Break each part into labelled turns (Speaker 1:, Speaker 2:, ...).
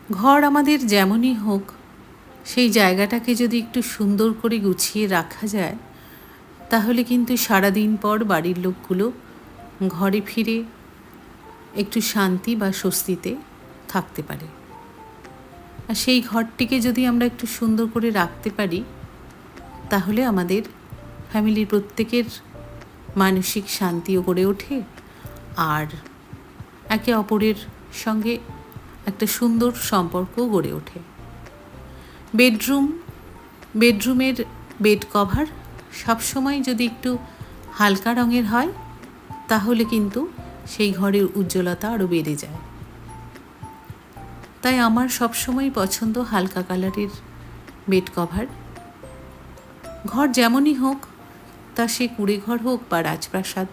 Speaker 1: ঘর আমাদের যেমনই হোক, সেই জায়গাটাকে যদি একটু সুন্দর করে গুছিয়ে রাখা যায়, তাহলে কিন্তু সারাদিন পর বাড়ির লোকগুলো ঘরে ফিরে একটু শান্তি বা স্বস্তিতে থাকতে পারে। আর সেই ঘরটিকে যদি আমরা একটু সুন্দর করে রাখতে পারি, তাহলে আমাদের ফ্যামিলির প্রত্যেকের মানসিক শান্তিও গড়ে ওঠে, আর একে অপরের সঙ্গে একটা সুন্দর সম্পর্কও গড়ে ওঠে। বেডরুমের বেড কভার সবসময় যদি একটু হালকা রঙের হয়, তাহলে কিন্তু সেই ঘরের উজ্জ্বলতা আরও বেড়ে যায়। তাই আমার সবসময় পছন্দ হালকা কালারের বেড কভার। ঘর যেমনই হোক, তা সে কুঁড়ে ঘর হোক বা রাজপ্রাসাদ,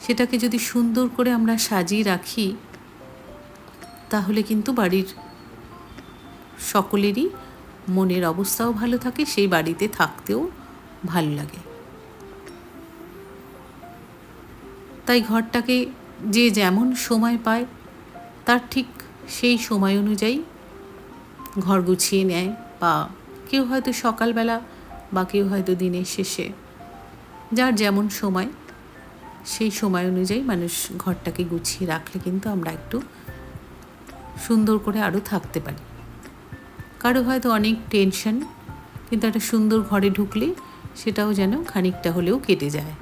Speaker 1: সেটাকে যদি সুন্দর করে আমরা সাজিয়ে রাখি, তাহলে কিন্তু বাড়ির সকলেরই মনের অবস্থাও ভালো থাকে, সেই বাড়িতে থাকতেও ভালো লাগে। তাই ঘরটাকে যে যেমন সময় পায়, তার ঠিক সেই সময় অনুযায়ী ঘর গুছিয়ে নেয়, বা কেউ হয়তো সকালবেলা বা কেউ হয়তো দিনের শেষে, যার যেমন সময়, সেই সময় অনুযায়ী মানুষ ঘরটাকে গুছিয়ে রাখলে কিন্তু আমরা একটু সুন্দর করে আরও থাকতে পারি। কারো হয়তো অনেক টেনশন, কিন্তু একটা সুন্দর ঘরে ঢুকলে সেটাও যেন খানিকটা হলেও কেটে যায়।